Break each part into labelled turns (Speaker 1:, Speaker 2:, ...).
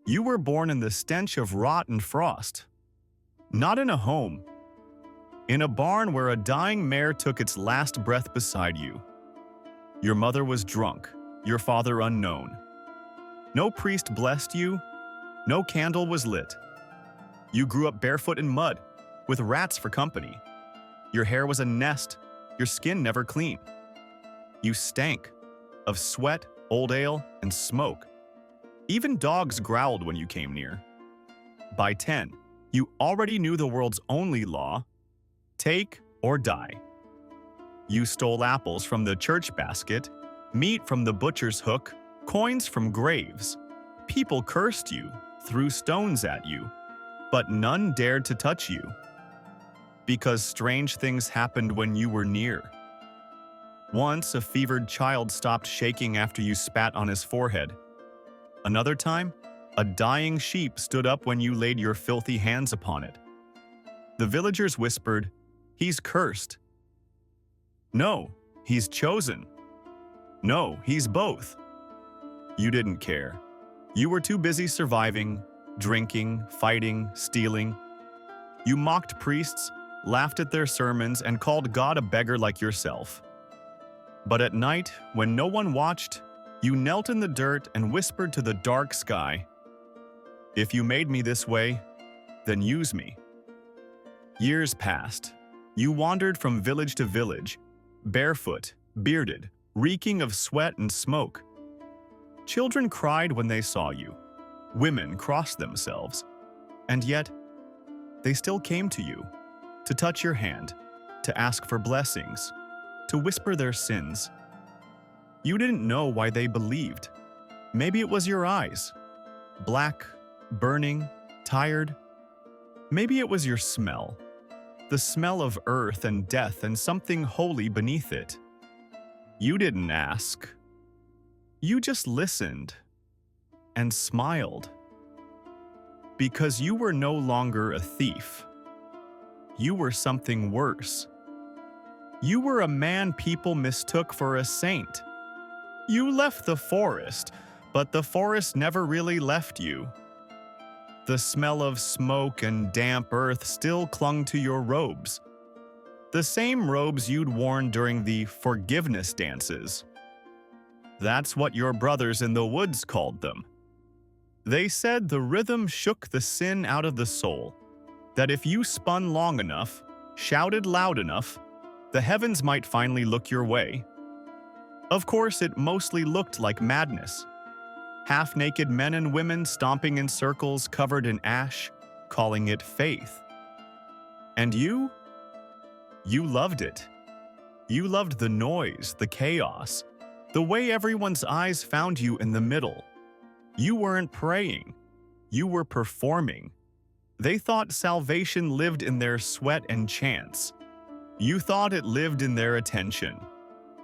Speaker 1: You were born in the stench of rot and frost. Not in a home. In a barn where a dying mare took its last breath beside you. Your mother was drunk, your father unknown. No priest blessed you, no candle was lit. You grew up barefoot in mud, with rats for company. Your hair was a nest, your skin never clean. You stank of sweat, old ale, and smoke. Even dogs growled when you came near. By 10, you already knew the world's only law: take or die. You stole apples from the church basket, meat from the butcher's hook, coins from graves. People cursed you, threw stones at you, but none dared to touch you. Because strange things happened when you were near. Once, a fevered child stopped shaking after you spat on his forehead. Another time, a dying sheep stood up when you laid your filthy hands upon it. The villagers whispered, "He's cursed." No, he's chosen. No, he's both. You didn't care. You were too busy surviving, drinking, fighting, stealing. You mocked priests, laughed at their sermons, and called God a beggar like yourself. But at night, when no one watched, you knelt in the dirt and whispered to the dark sky, "If you made me this way, then use me." Years passed. You wandered from village to village, barefoot, bearded, reeking of sweat and smoke. Children cried when they saw you. Women crossed themselves. And yet, they still came to you, to touch your hand, to ask for blessings, to whisper their sins. You didn't know why they believed. Maybe it was your eyes, black, burning, tired. Maybe it was your smell, the smell of earth and death and something holy beneath it. You didn't ask. You just listened and smiled. Because you were no longer a thief. You were something worse. You were a man people mistook for a saint. You left the forest, but the forest never really left you. The smell of smoke and damp earth still clung to your robes. The same robes you'd worn during the forgiveness dances. That's what your brothers in the woods called them. They said the rhythm shook the sin out of the soul, that if you spun long enough, shouted loud enough, the heavens might finally look your way. Of course, it mostly looked like madness. Half-naked men and women stomping in circles covered in ash, calling it faith. And you? You loved it. You loved the noise, the chaos, the way everyone's eyes found you in the middle. You weren't praying. You were performing. They thought salvation lived in their sweat and chants. You thought it lived in their attention.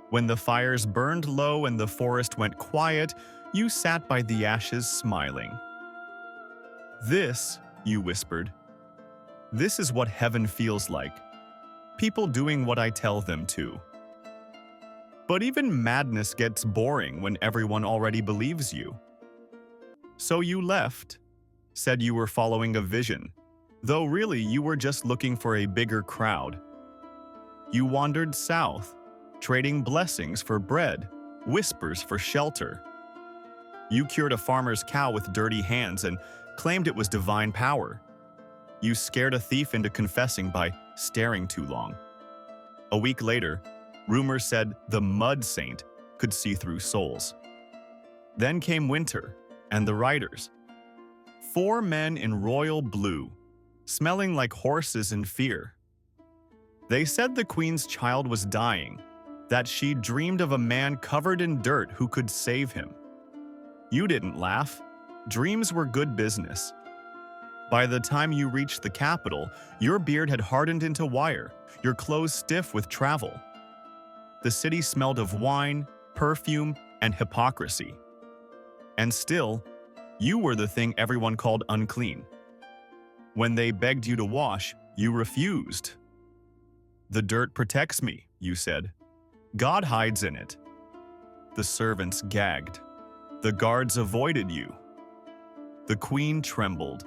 Speaker 1: When the fires burned low and the forest went quiet, you sat by the ashes smiling. "This," you whispered, "this is what heaven feels like. People doing what I tell them to." But even madness gets boring when everyone already believes you. So you left, said you were following a vision, though really you were just looking for a bigger crowd. You wandered south, trading blessings for bread, whispers for shelter. You cured a farmer's cow with dirty hands and claimed it was divine power. You scared a thief into confessing by staring too long. A week later, rumors said the mud saint could see through souls. Then came winter, and the riders. 4 men in royal blue, smelling like horses in fear. They said the queen's child was dying, that she dreamed of a man covered in dirt who could save him. You didn't laugh. Dreams were good business. By the time you reached the capital, your beard had hardened into wire, your clothes stiff with travel. The city smelled of wine, perfume, and hypocrisy. And still, you were the thing everyone called unclean. When they begged you to wash, you refused. "The dirt protects me," you said. "God hides in it." The servants gagged. The guards avoided you. The queen trembled,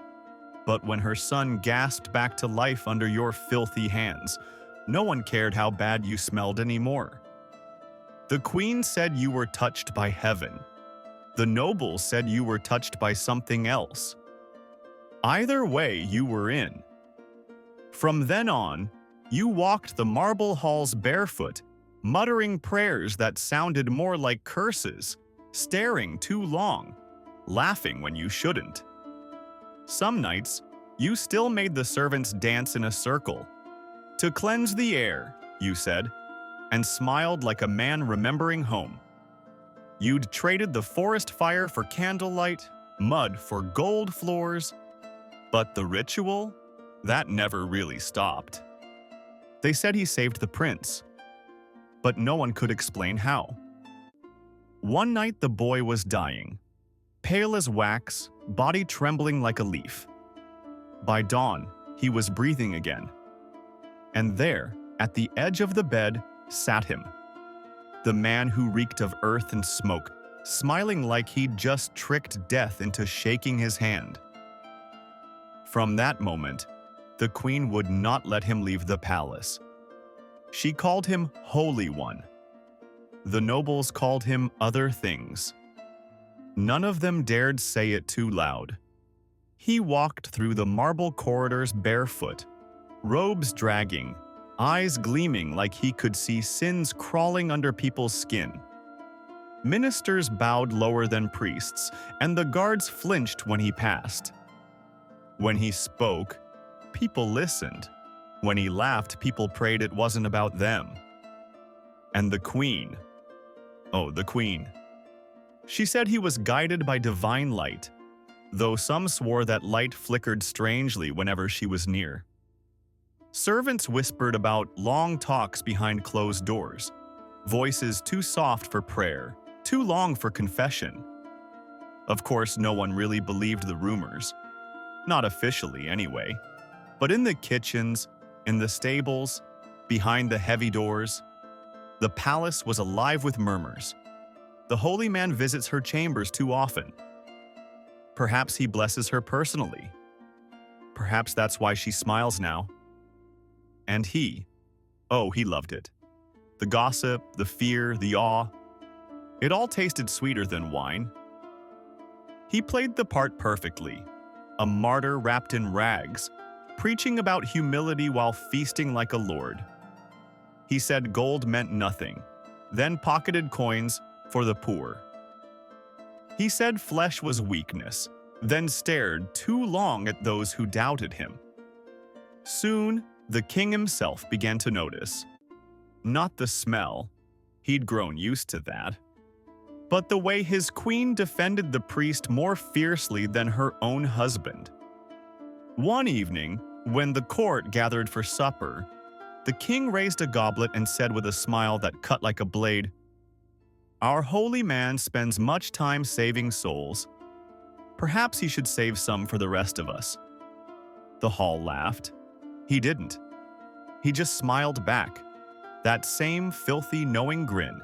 Speaker 1: but when her son gasped back to life under your filthy hands, no one cared how bad you smelled anymore. The queen said you were touched by heaven. The nobles said you were touched by something else. Either way, you were in. From then on, you walked the marble halls barefoot, muttering prayers that sounded more like curses, staring too long, laughing when you shouldn't. Some nights, you still made the servants dance in a circle. To cleanse the air, you said, and smiled like a man remembering home. You'd traded the forest fire for candlelight, mud for gold floors, but the ritual? That never really stopped. They said he saved the prince, but no one could explain how. One night the boy was dying, pale as wax, body trembling like a leaf. By dawn, he was breathing again. And there, at the edge of the bed, sat him, the man who reeked of earth and smoke, smiling like he'd just tricked death into shaking his hand. From that moment, the queen would not let him leave the palace. She called him Holy One. The nobles called him other things. None of them dared say it too loud. He walked through the marble corridors barefoot, robes dragging, eyes gleaming like he could see sins crawling under people's skin. Ministers bowed lower than priests, and the guards flinched when he passed. When he spoke, people listened. When he laughed, people prayed it wasn't about them. And the queen, oh, the queen. She said he was guided by divine light, though some swore that light flickered strangely whenever she was near. Servants whispered about long talks behind closed doors, voices too soft for prayer, too long for confession. Of course, no one really believed the rumors. Not officially, anyway. But in the kitchens, in the stables, behind the heavy doors, the palace was alive with murmurs. The holy man visits her chambers too often. Perhaps he blesses her personally. Perhaps that's why she smiles now. And he, oh, he loved it. The gossip, the fear, the awe. It all tasted sweeter than wine. He played the part perfectly, a martyr wrapped in rags, preaching about humility while feasting like a lord. He said gold meant nothing, then pocketed coins for the poor. He said flesh was weakness, then stared too long at those who doubted him. Soon, the king himself began to notice. Not the smell, he'd grown used to that, but the way his queen defended the priest more fiercely than her own husband. One evening, when the court gathered for supper, the king raised a goblet and said with a smile that cut like a blade, "Our holy man spends much time saving souls. Perhaps he should save some for the rest of us." The hall laughed. He didn't. He just smiled back, that same filthy, knowing grin,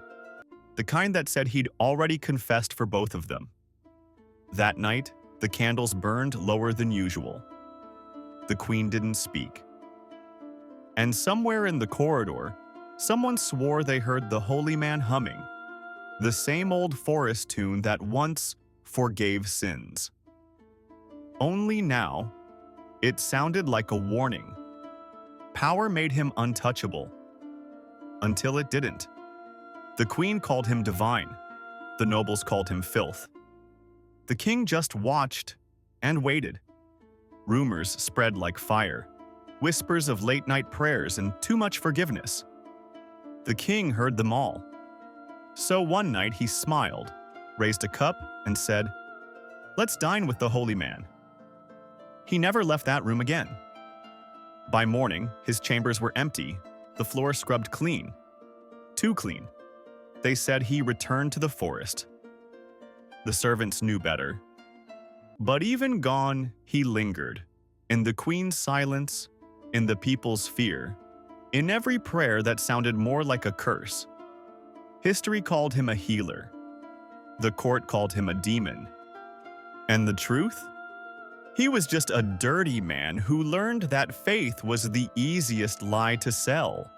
Speaker 1: the kind that said he'd already confessed for both of them. That night, the candles burned lower than usual. The queen didn't speak. And somewhere in the corridor, someone swore they heard the holy man humming, the same old forest tune that once forgave sins. Only now, it sounded like a warning. Power made him untouchable, until it didn't. The queen called him divine. The nobles called him filth. The king just watched and waited. Rumors spread like fire, whispers of late-night prayers and too much forgiveness. The king heard them all. So one night he smiled, raised a cup, and said, "Let's dine with the holy man." He never left that room again. By morning, his chambers were empty, the floor scrubbed clean. Too clean. They said he returned to the forest. The servants knew better. But even gone, he lingered, in the queen's silence, in the people's fear, in every prayer that sounded more like a curse. History called him a healer. The court called him a demon. And the truth? He was just a dirty man who learned that faith was the easiest lie to sell.